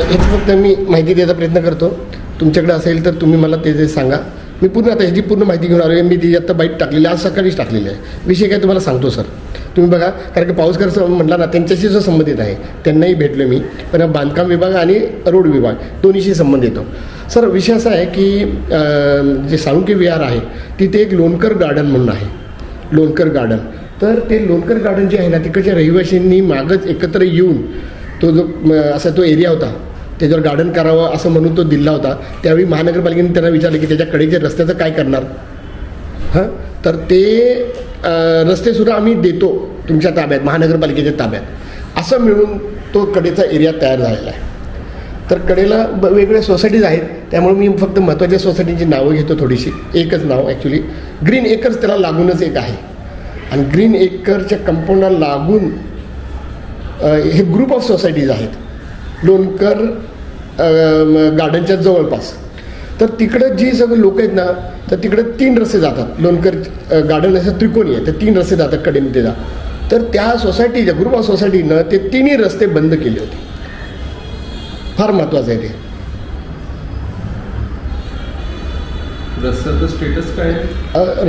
हेच फक्त मी माहिती द्यायचा प्रयत्न करतो. तुमच्याकडे असेल तर तुम्ही मला ते सांगा. मी पूर्ण आता ह्याची पूर्ण माहिती घेऊन आलो आहे. मी ती आता बाईट टाकलेली आहे, आज सकाळीच टाकलेली आहे. विषय काय तुम्हाला सांगतो सर. तुम्ही बघा, कारण की पाऊसकर म्हटला ना, त्यांच्याशी जो संबंधित आहे त्यांनाही भेटलो मी, पण बांधकाम विभाग आणि रोड विभाग दोन्हीशी संबंध येतो. सर विषय असा आहे की जे साळुंखे विहार आहे तिथे एक लोणकर गार्डन म्हणून आहे, लोणकर गार्डन. तर ते लोणकर गार्डन जे आहे ना, तिकडच्या रहिवाशांनी मागच एकत्र येऊन तो जो असा तो एरिया होता त्याच्यावर गार्डन करावं असं म्हणून तो दिला होता. त्यावेळी महानगरपालिकेने त्यांना विचारलं की त्याच्या कडेच्या रस्त्याचं काय करणार. हां, तर ते रस्तेसुद्धा आम्ही देतो तुमच्या ताब्यात, महानगरपालिकेच्या ताब्यात, असं मिळून तो कडेचा एरिया तयार झालेला आहे. तर कडेला वेगवेगळ्या सोसायटीज आहेत, त्यामुळे मी फक्त महत्त्वाच्या सोसायटीची नावं घेतो थोडीशी. एकच नाव ॲक्च्युली ग्रीन एकर्स त्याला लागूनच एक आहे, आणि ग्रीन एकरच्या कंपाऊंडला लागून हे ग्रुप ऑफ सोसायटीज आहेत लोणकर गार्डनच्या जवळपास. तर तिकडं जी सगळी लोक आहेत ना, तर तिकडे 3 रस्ते जातात. लोणकर गार्डन असं त्रिकोणी आहे, तर 3 रस्ते जातात कडेने त्याला. तर त्या सोसायटीच्या ग्रुप ऑफ सोसायटीनं ते 3ही रस्ते बंद केले होते. फार महत्त्वाचं आहे ते. रस्त्याचं स्टेटस काय आहे?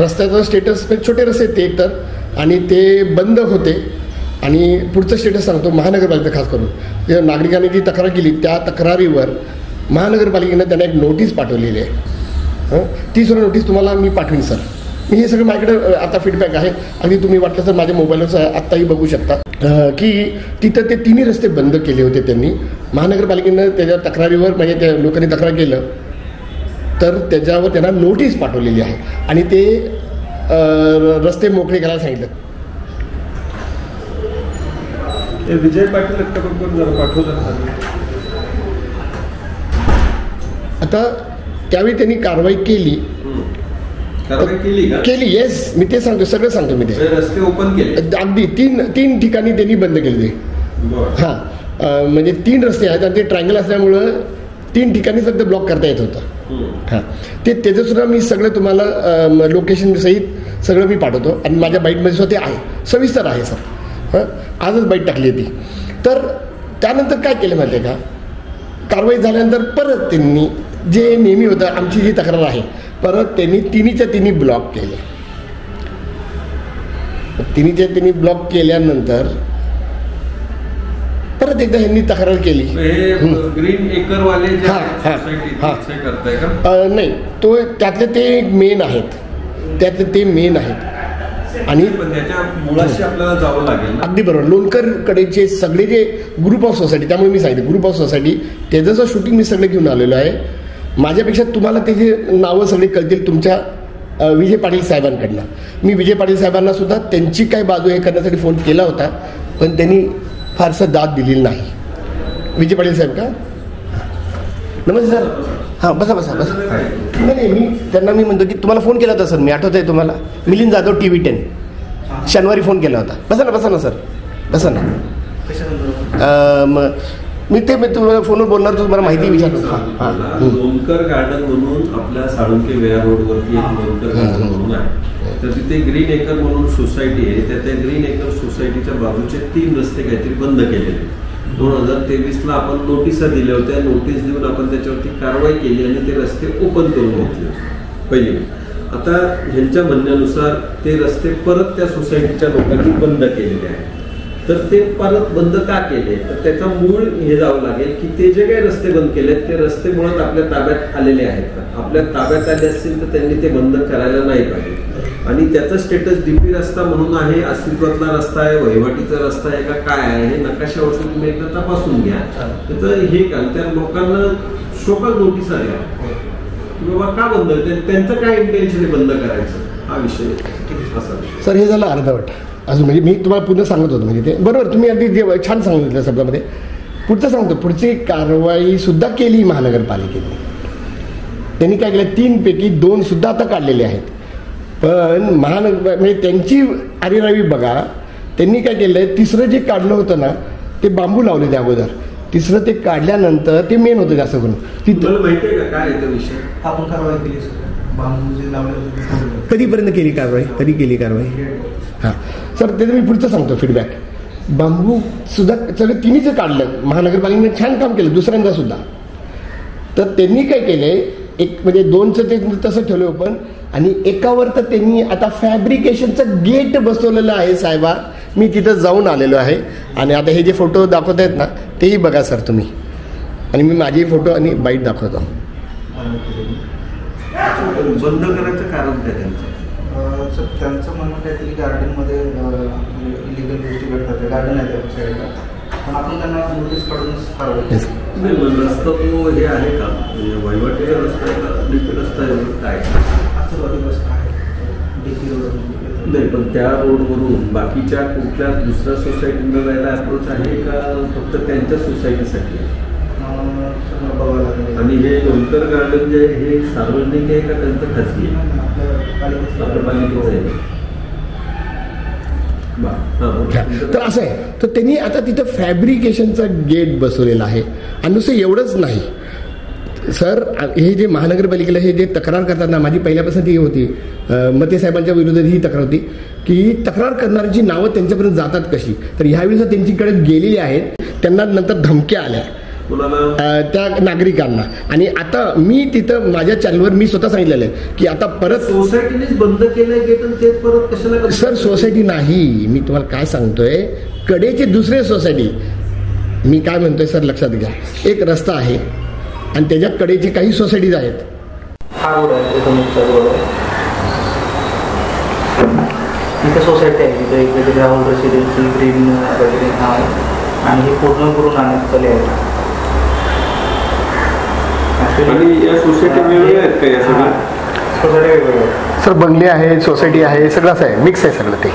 रस्त्याचं स्टेटस छोटे रस्ते ते एक तर, आणि ते बंद होते. आणि पुढचं स्टेटस सांगतो, महानगरपालिका खास करून नागरिकांनी जी तक्रार केली त्या तक्रारीवर महानगरपालिकेनं त्यांना एक नोटीस पाठवलेली आहे. ती सुद्धा नोटीस तुम्हाला मी पाठवीन सर. मी हे सगळं माझ्याकडे आता फीडबॅक आहे, आणि तुम्ही वाटलं तर माझ्या मोबाईलवर आत्ताही बघू शकता की तिथं ते 3ही रस्ते बंद केले होते त्यांनी. महानगरपालिकेनं त्याच्या तक्रारीवर, म्हणजे त्या लोकांनी तक्रार केलं तर त्याच्यावर त्यांना नोटीस पाठवलेली आहे, आणि ते रस्ते मोकळे करायला सांगितलं. विजय पाटील जरा पाठवलं. आता त्यावेळी त्यांनी कारवाई केली. येस, मी ते सांगतो, सगळं सांगतो मी. ते रस्ते ओपन केले अगदी 3 ठिकाणी त्यांनी बंद केले ते. हां, म्हणजे 3 रस्ते आहेत, आणि ते ट्रायंगल असल्यामुळं 3 ठिकाणी फक्त ब्लॉक करता येत होतं. हां, त्याचं सुद्धा मी सगळं तुम्हाला लोकेशन सहित सगळं मी पाठवतो, आणि माझ्या बाईटमध्ये सुद्धा ते आहे, सविस्तर आहे सर. हां, आजच बाईट टाकली होती. तर त्यानंतर काय केलं माहिती आहे का, कारवाई झाल्यानंतर परत त्यांनी जे नेहमी होतं, आमची जी तक्रार आहे, परत त्यांनी 3च्या 3 ब्लॉक केले. 3च्या 3 ब्लॉक केल्यानंतर परत एकदा ह्यांनी तक्रार केली. ग्रीन एकरवाले नाही, तो त्यातले ते मेन आहेत, आणि त्याच्या मुळाशी आपल्याला जावं लागेल. अगदी बरोबर. लोणकर कडेचे सगळे जे ग्रुप ऑफ सोसायटी, त्यामुळे मी सांगितलं ग्रुप ऑफ सोसायटी, त्याचं शूटिंग मी सगळं घेऊन आलेलो आहे. माझ्यापेक्षा तुम्हाला त्याची नावं सगळी कळतील तुमच्या विजय पाटील साहेबांकडनं. मी विजय पाटील साहेबांना सुद्धा त्यांची काय बाजू हे करण्यासाठी फोन केला होता, पण त्यांनी फारसं दाद दिलेली नाही. विजय पाटील साहेब का? नमस्ते सर. हां, बसा. नाही, मी त्यांना म्हणतो की तुम्हाला फोन केला होता सर, मी आठवत आहे तुम्हाला, मिलिंद जाधव TV10 शनिवारी फोन केला होता. बसा ना सर, बसा ना. मी तुम्हाला फोनवर बोलणार, तुम्हाला माहिती विचारतो. लोणकर गार्डन म्हणून आपल्या साळुंखे विहार रोडवरती एक लोणकर गार्डन म्हणून आहे. तर तिथे ग्रीन एकर म्हणून सोसायटी आहे. त्या ग्रीन एकर सोसायटीच्या बाजूचे 3 रस्ते काहीतरी बंद केलेले. 2023ला आपण नोटिसा दिल्या होत्या. नोटीस देऊन आपण त्याच्यावरती कारवाई केली, आणि ते रस्ते ओपन करून घेतले पहिले. आता ह्यांच्या म्हणण्यानुसार ते रस्ते परत त्या सोसायटीच्या लोकांनी बंद केलेले आहेत. तर ते परत बंद का केले, तर त्याचा मूळ हे जावं लागेल की ते जे काही रस्ते बंद केलेत ते रस्ते मुळात आपल्या ताब्यात आलेले आहेत का. आपल्या ताब्यात आले असतील तर त्यांनी ते बंद करायला नाही पाहिजे. आणि त्याचं स्टेटस DP रस्ता म्हणून आहे, अस्तित्वातला रस्ता आहे, वहिवाटीचा रस्ता आहे का काय आहे, हे नकाशावरती तुम्ही एकदा तपासून घ्या. त्याचं हे का त्या लोकांना शोकल नोटीस आल्या की बाबा का बंद, त्यांचं काय इंटेन्शन आहे बंद करायचं, हा विषय असा. सर हे झालं अर्धवट. अजून म्हणजे मी तुम्हाला पुन्हा सांगत होतो, म्हणजे ते बरोबर तुम्ही अगदी छान सांगितलं शब्दामध्ये. पुढचं सांगतो, पुढची कारवाई सुद्धा केली महानगरपालिकेने. त्यांनी काय केलं, 3 पैकी 2 सुद्धा आता काढलेले आहेत. पण म्हणजे त्यांची आरेरावी बघा, त्यांनी काय केलंय, 3रं जे काढलं होतं ना ते बांबू लावले त्या अगोदर. 3रं ते काढल्यानंतर ते मेन होतं जास्त करून. माहितीये का काय येतो विषय, आपण कारवाई केली बांबू जे लावले होते कधीपर्यंत केली कारवाई, कधी केली कारवाई? हां सर, त्याचं मी पुढचं सांगतो फीडबॅक. बांबू सुद्धा सगळं तिन्हीच काढलं, महानगरपालिकेने छान काम केलं दुसऱ्यांदा सुद्धा. तर त्यांनी काय केलंय, एक म्हणजे 2चं ते तसं ठेवलं ओपन, आणि एकावर तर त्यांनी आता फॅब्रिकेशनचं गेट बसवलेलं आहे साहेबा. मी तिथं जाऊन आलेलो आहे, आणि आता हे जे फोटो दाखवत आहेत ना तेही बघा सर तुम्ही, आणि मी माझे फोटो आणि बाईट दाखवतो. बंद करायचं कारण काय त्यांचं? सर त्यांचं म्हणणं काहीतरी गार्डनमध्ये इलिगल गोष्टी घडतात, गार्डन आहे त्या साईडला, पण आपण त्यांना नोटीस काढूनच कारवाई. नाही, पण रस्ता तो हे आहे का, म्हणजे वहिवाटीचा रस्ता आहे का, डीपी रस्ता आहे काय? असं रस्ता आहे डीपी रोड. नाही, पण त्या रोडवरून बाकीच्या कुठल्या दुसऱ्या सोसायटीला जायला अप्रोच आहे का फक्त त्यांच्या सोसायटीसाठी? आणि हे लोणकर गार्डन जे आहे हे सार्वजनिक आहे का त्यांचं खाजगी आहे? आपल्या पालिकेचं आहे. तर असं आहे, तर त्यांनी आता तिथं फॅब्रिकेशनचा गेट बसवलेला आहे. आणि नुसतं एवढंच नाही सर, हे जे महानगरपालिकेला हे जे तक्रार करतात ना, माझी पहिल्यापासून ती होती, मते साहेबांच्या विरोधात ही तक्रार होती की तक्रार करणाऱ्यांची नावं त्यांच्यापर्यंत जातात कशी. तर ह्यावेळेस त्यांच्याकडे गेलेली आहेत, त्यांना नंतर धमक्या आल्या त्या नागरिकांना. आणि आता मी तिथं माझ्या चॅनलवर मी स्वतः सांगितलेलं आहे की आता परत सोसायटीनेच बंद केलंय गेट, ते परत कशाला? सर सोसायटी नाही, मी तुम्हाला काय सांगतोय, कडेची दुसरी सोसायटी. मी काय म्हणतोय सर लक्षात घ्या, एक रस्ता आहे आणि त्याच्या कडेची काही सोसायटीज आहेत. हा रोड आहे, इथे सोसायटी आहे, तिथे एक राहुल रेसिडेन्सी ग्रीन वगैरे नाव आहे, आणि हे पूर्ण करून आणण्यात आले आहे. आणि या सोसायटी वेगवेगळ्या आहेत का? या सगळ्या सोसायटी वेगवेगळ्या सर, बंगले आहे, सोसायटी आहे, सगळंच आहे, मिक्स आहे सगळं ते.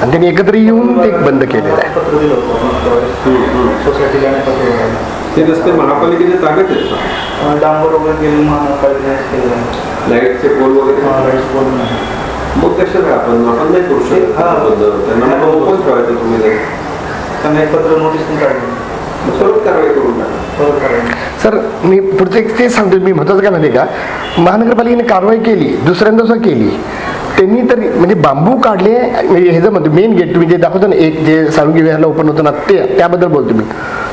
आणि त्यांनी एकत्र येऊन ते बंद केलेलं आहे. पत्र दिलं होतं सोसायटीला, ते रस्ते महापालिकेच्या ताब्यात आहेत. डांबर वगैरे गेले महापालिकेने केलेलं आहे. लाईटचे पोल वगैरे लाईट्स बोलून नाही. मग कशाला आपण नाही करू शकत? त्यांना ओपन ठेवायचं तुम्ही, त्यांना एक पत्र नोटीस पण काढली, परत कारवाई करून टाका. सर मी पुढचं ते सांगतो, मी महत्त्वाचं काय माहिती का, महानगरपालिकेने कारवाई केली, दुसऱ्यांदा सुद्धा केली त्यांनी. तर म्हणजे बांबू काढले, म्हणजे हे जर म्हणतो मेन गेट तुम्ही जे दाखवतो ना, एक जे साळुंके विहारला ओपन होतं ना, त्याबद्दल बोलतो मी.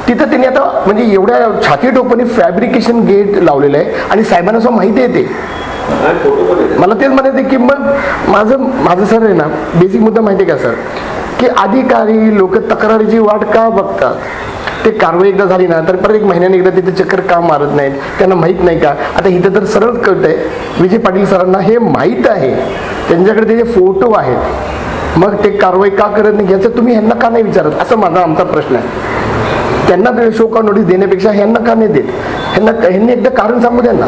तिथं त्यांनी आता म्हणजे एवढ्या छाती टोपणी फॅब्रिकेशन गेट लावलेलं आहे, आणि साहेबांना सुद्धा माहिती येते. मला तेच म्हणायचं की मग माझं सर आहे ना, बेसिक मुद्दा माहिती आहे का सर, की अधिकारी लोक तक्रारीची वाट का बघतात. ते कारवाई एकदा झाली ना तर परत एक महिन्याने एकदा तिथे चक्कर का मारत नाहीत, त्यांना माहीत नाही का? आता इथं तर सरळ कळतंय, विजय पाटील सरांना हे माहीत आहे, त्यांच्याकडे त्याचे फोटो आहेत, मग ते कारवाई का करत नाही याचं तुम्ही ह्यांना का नाही विचारत, असं आमचा प्रश्न आहे. त्यांना ते शो का नोटीस देण्यापेक्षा ह्यांना का नाही देत, ह्यांनी एकदा कारण सांगू द्या ना.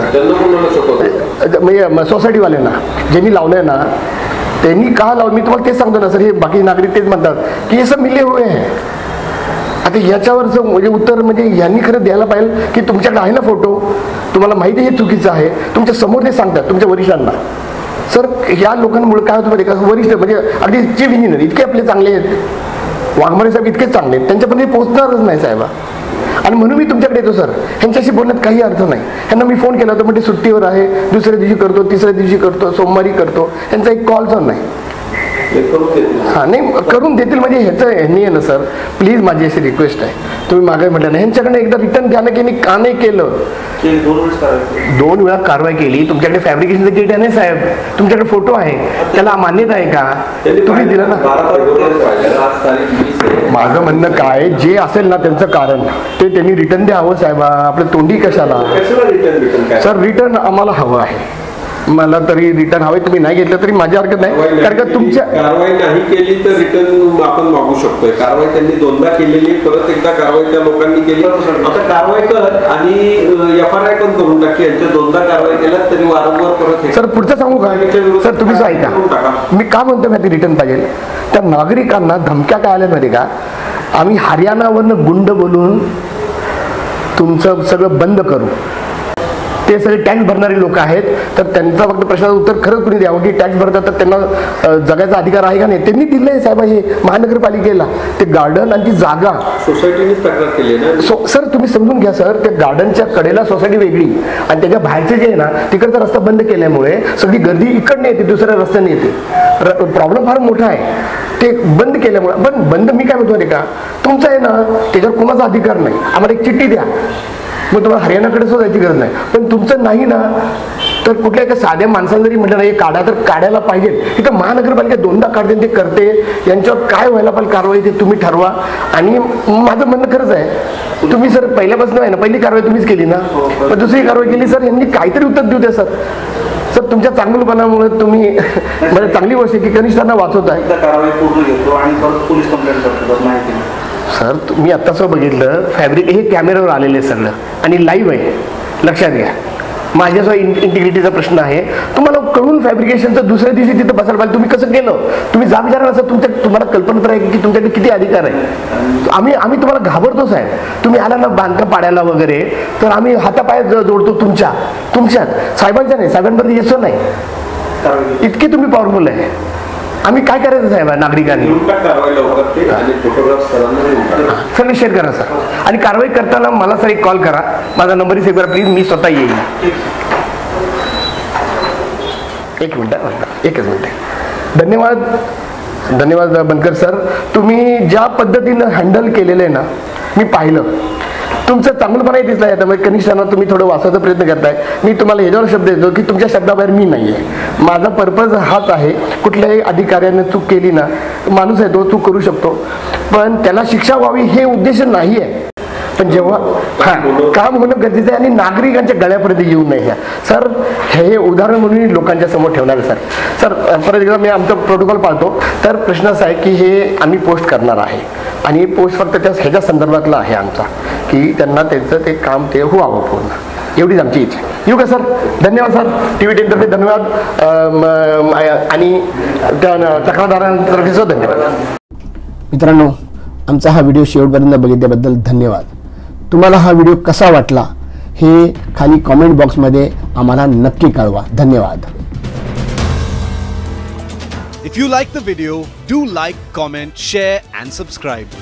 म्हणजे सोसायटीवाल्यांना ज्यांनी लावलंय ना त्यांनी का लावलं, मी तुम्हाला तेच सांगतो ना सर, हे बाकी नागरिक तेच म्हणतात की हे सब मिले हुए आहे. आता याच्यावरचं म्हणजे उत्तर म्हणजे यांनी खरं द्यायला पाहिजे की तुमच्याकडे आहे ना फोटो, तुम्हाला माहिती आहे हे चुकीचं आहे, तुमच्या समोर ते सांगतात तुमच्या वरिष्ठांना. सर या लोकांमुळे काय होतं माहिती का, वरिष्ठ म्हणजे अगदी चीफ इंजिनियर इतके आपले चांगले आहेत, वाघमारे साहेब इतकेच चांगले आहेत, त्यांच्यापर्यंत पोहोचणारच नाही साहेबा. आणि म्हणून मी तुमच्याकडे येतो सर, ह्यांच्याशी बोलण्यात काही अर्थ नाही. ह्यांना मी फोन केला होता म्हणजे सुट्टीवर आहे, दुसऱ्या दिवशी करतो, तिसऱ्या दिवशी करतो, सोमवारी करतो, त्यांचा एक कॉल पण नाही. हां नाही करून देतील म्हणजे ह्याचं ह्यांनी आहे ना सर, प्लीज माझी अशी रिक्वेस्ट आहे, तुम्ही मागे म्हटलं ना ह्यांच्याकडे एकदा रिटर्न द्या ना, की मी का नाही केलं. 2 वेळा कारवाई केली, तुमच्याकडे फॅब्रिकेशनचं गेट आहे ना साहेब, तुमच्याकडे फोटो आहे, त्याला मान्यता आहे का, तुम्ही दिलं ना. माझं म्हणणं काय, जे असेल ना त्यांचं कारण ते त्यांनी रिटर्न द्यावं साहेब, आपलं तोंडी कशाला. सर रिटर्न आम्हाला हवं आहे, मला तरी रिटर्न हवे, तुम्ही नाही घेतलं तरी माझी हरकत नाही, कारण का तुमच्या कारवाई नाही केली तर रिटर्न आपण मागू शकतोय. कारवाई त्यांनी 2दा केलेली, परत एकदा कारवाई त्या लोकांनी केली, आता कारवाई कर आणि FRI पण करून टाकी. यांच्या 2दा कारवाई केल्या तरी वारंवार परत. सर पुढचं सांगू का सर, तुम्हीच ऐका, मी का म्हणतो माहिती रिटर्न पाहिजे. त्या नागरिकांना धमक्या काय आल्या माहिती का, आम्ही हरियाणावरनं गुंड बोलून तुमचं सगळं बंद करू, ते सगळे टॅक्स भरणारे लोक आहेत, तर त्यांचा फक्त प्रश्नाचं उत्तर खरंच कुणी द्यावं की टॅक्स भरतात तर त्यांना जगायचा अधिकार आहे का नाही. त्यांनी दिलंय साहेब हे महानगरपालिकेला ते गार्डन आणि ती जागा. सोसायटीने तक्रार केली ना सर, तुम्ही समजून घ्या सर, त्या गार्डनच्या कडेला सोसायटी वेगळी आणि त्याच्या बाहेरचे जे आहे ना तिकडचा रस्ता बंद केल्यामुळे सगळी गर्दी इकडनं येते, दुसऱ्या रस्त्याने येते. प्रॉब्लेम फार मोठा आहे. ते बंद केल्यामुळे. पण बंद मी काय म्हणतो नाही का, तुमचं आहे ना त्याच्यावर कोणाचा अधिकार नाही. आम्हाला एक चिठ्ठी द्या, मग तुम्हाला हरियाणाकडे सुद्धा जायची गरज नाही. पण तुमचं नाही ना, तर कुठल्या एका साध्या माणसानं जरी म्हटलं नाही काढा तर काढायला पाहिजे. इथं महानगरपालिका 2दा काढते, ते करते, यांच्यावर काय व्हायला पाहिजे कारवाई ते तुम्ही ठरवा. आणि माझं म्हणणं खरंच आहे, तुम्ही सर पहिल्यापासून आहे ना, पहिली कारवाई तुम्हीच केली ना, पण दुसरी कारवाई केली सर, यांनी काहीतरी उत्तर देऊ द्या सर. सर तुमच्या चांगलपणामुळे तुम्ही मला चांगली गोष्ट आहे की कनिष्ठांना वाचवत आहे. कारवाई पूर्ण घेतो आणि पोलीस कंप्लेंट करतो माहिती. सर मी आत्ताच बघितलं फॅब्रिक हे कॅमेऱ्यावर आलेले सगळं आणि लाईव्ह आहे, लक्षात घ्या. माझ्यासह इंटिग्रिटीचा प्रश्न आहे. तुम्हाला कळून फॅब्रिकेशनचं दुसऱ्या दिवशी तिथं बसायला पाहिजे. तुम्ही कसं केलं, तुम्ही जा विचारा असं. तुम्हाला कल्पना तर आहे की तुमच्याकडे किती अधिकार आहे. आम्ही तुम्हाला घाबरतो साहेब. तुम्ही आला ना बांधकाम पाडायला वगैरे, तर आम्ही हातापाय जोडतो तुमच्यात, साहेबांच्या नाही, साहेबांपर्यंत येतो नाही. इतके तुम्ही पॉवरफुल आहे. आम्ही काय करायचं साहेब नागरिकांनी, सर शेअर करा सर. आणि कारवाई करताना मला सर एक कॉल करा, माझा नंबर सेव्ह करा प्लीज, मी स्वतः येईल. एकच मिनिट. धन्यवाद बनकर सर. तुम्ही ज्या पद्धतीनं हँडल केलेलं आहे ना, मी पाहिलं तुमचं चांगलंपणाही दिसलं आहे. त्यामुळे कनिष्ठांना तुम्ही थोडं वाचवायचा प्रयत्न करताय. मी तुम्हाला ह्याच्यावर शब्द देतो की तुमच्या शब्दाबाहेर मी नाही आहे. माझा पर्पज हाच आहे, कुठल्याही अधिकाऱ्याने चूक केली ना, माणूस आहे तो चूक करू शकतो, पण त्याला शिक्षा व्हावी हे उद्देश नाही आहे. पण जेव्हा काम होणं गरजेचं आहे आणि नागरिकांच्या गळ्यापर्यंत येऊ नये सर. हे उदाहरण म्हणून लोकांच्या समोर ठेवणार सर. सर परत एकदा मी आमचं प्रोटोकॉल पाळतो. तर प्रश्न असा आहे की हे आम्ही पोस्ट करणार आहे आणि पोस्ट फक्त ह्याच्या संदर्भातलं आहे आमचा, की त्यांना त्यांचं ते काम ते व्हावं पूर्ण, एवढीच आमची इच्छा. येऊ का सर? धन्यवाद सर. TV10 तर्फे धन्यवाद आणि तक्रारदारांतर्फे सुद्धा धन्यवाद. मित्रांनो, आमचा हा व्हिडिओ शेवटपर्यंत बघितल्याबद्दल धन्यवाद. तुम्हाला हा व्हिडिओ कसा वाटला हे खाली कॉमेंट बॉक्समध्ये आम्हाला नक्की कळवा. धन्यवाद. If you like the video, do like, comment, share and subscribe.